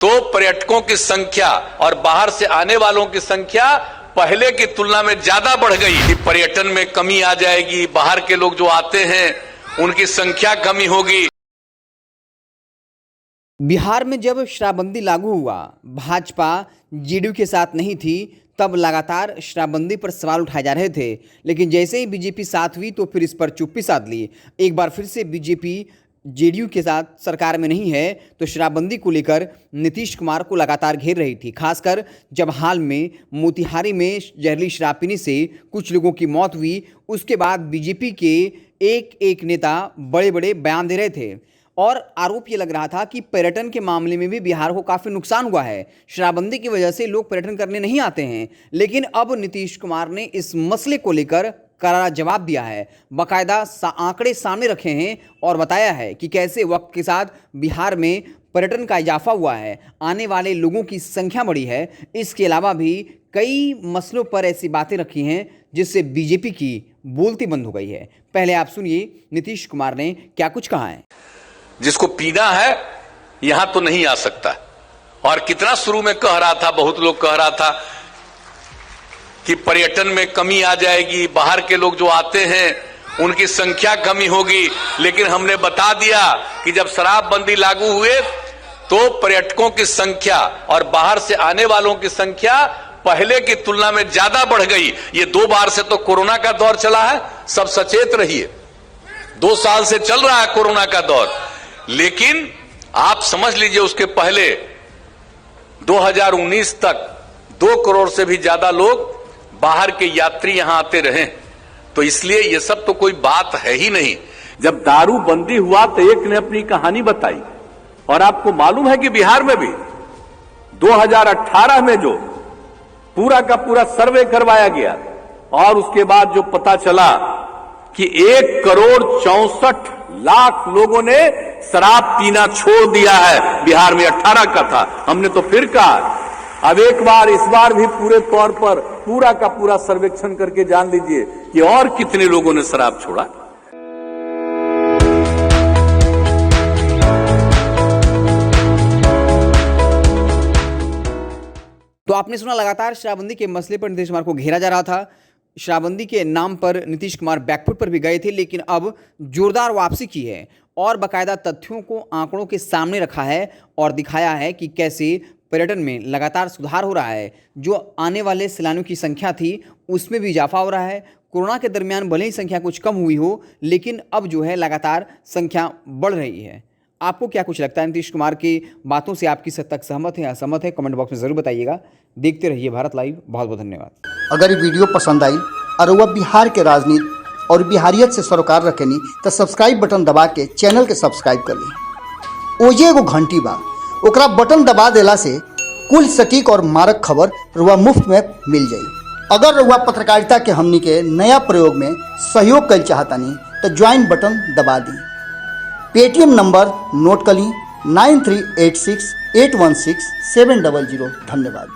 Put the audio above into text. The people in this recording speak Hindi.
तो पर्यटकों की संख्या और बाहर से आने वालों की संख्या पहले की तुलना में ज्यादा बढ़ गई कि पर्यटन में कमी आ जाएगी, बाहर के लोग जो आते हैं उनकी संख्या कमी होगी। बिहार में जब शराबबंदी लागू हुआ, भाजपा जेडीयू के साथ नहीं थी, तब लगातार शराबबंदी पर सवाल उठाए जा रहे थे। लेकिन जैसे ही बीजेपी साथ हुई तो फिर इस पर चुप्पी साध ली। एक बार फिर से बीजेपी जेडीयू के साथ सरकार में नहीं है तो शराबबंदी को लेकर नीतीश कुमार को लगातार घेर रही थी। खासकर जब हाल में मोतिहारी में जहरीली शराब पीने से कुछ लोगों की मौत हुई, उसके बाद बीजेपी के एक एक नेता बड़े बड़े बयान दे रहे थे और आरोप ये लग रहा था कि पर्यटन के मामले में भी बिहार को काफ़ी नुकसान हुआ है। शराबबंदी की वजह से लोग पर्यटन करने नहीं आते हैं। लेकिन अब नीतीश कुमार ने इस मसले को लेकर करारा जवाब दिया है, बाकायदा आंकड़े सामने रखे हैं और बताया है कि कैसे वक्त के साथ बिहार में पर्यटन का इजाफा हुआ है, आने वाले लोगों की संख्या बढ़ी है। इसके अलावा भी कई मसलों पर ऐसी बातें रखी हैं जिससे बीजेपी की बोलती बंद हो गई है। पहले आप सुनिए नीतीश कुमार ने क्या कुछ कहा है। जिसको पीना है यहां तो नहीं आ सकता, और कितना शुरू में कह रहा था, बहुत लोग कह रहा था कि पर्यटन में कमी आ जाएगी, बाहर के लोग जो आते हैं उनकी संख्या कमी होगी। लेकिन हमने बता दिया कि जब शराबबंदी लागू हुए तो पर्यटकों की संख्या और बाहर से आने वालों की संख्या पहले की तुलना में ज्यादा बढ़ गई। ये 2 बार से तो कोरोना का दौर चला है, सब सचेत रहिए। 2 साल से चल रहा है कोरोना का दौर। लेकिन आप समझ लीजिए उसके पहले 2019 तक 2 करोड़ से भी ज्यादा लोग बाहर के यात्री यहां आते रहे। तो इसलिए ये सब तो कोई बात है ही नहीं। जब दारू बंदी हुआ तो एक ने अपनी कहानी बताई, और आपको मालूम है कि बिहार में भी 2018 में जो पूरा का पूरा सर्वे करवाया गया और उसके बाद जो पता चला कि 1,64,00,000 लोगों ने शराब पीना छोड़ दिया है। बिहार में 18 का था। हमने तो फिर कहा अब एक बार इस बार भी पूरे तौर पर पूरा का पूरा सर्वेक्षण करके जान लीजिए कि और कितने लोगों ने शराब छोड़ा। तो आपने सुना, लगातार शराबबंदी के मसले पर नीतीश कुमार को घेरा जा रहा था। शराबबंदी के नाम पर नीतीश कुमार बैकफुट पर भी गए थे, लेकिन अब जोरदार वापसी की है और बाकायदा तथ्यों को आंकड़ों के सामने रखा है और दिखाया है कि कैसे पर्यटन में लगातार सुधार हो रहा है। जो आने वाले सैलानियों की संख्या थी उसमें भी इजाफा हो रहा है। कोरोना के दरमियान भले ही संख्या कुछ कम हुई हो, लेकिन अब जो है लगातार संख्या बढ़ रही है। आपको क्या कुछ लगता है नीतीश कुमार की बातों से? आप किस हद तक सहमत हैं, असहमत है? कमेंट बॉक्स में ज़रूर बताइएगा। देखते रहिए भारत लाइव। बहुत बहुत धन्यवाद। अगर ये वीडियो पसंद आई और वह बिहार के राजनीति और बिहारियत से सरोकार रखेनी तो सब्सक्राइब बटन दबा के चैनल के सब्सक्राइब कर ली। ओजे एगो घंटी बा, ओकरा बटन दबा देला से कुल सटीक और मारक खबर रुआ मुफ्त में मिल जाई। अगर रुआ पत्रकारिता के हमनी के नया प्रयोग में सहयोग कर चाहतानी तो ज्वाइन बटन दबा दी। पेटीएम नंबर नोट कर ली 9386816700। धन्यवाद।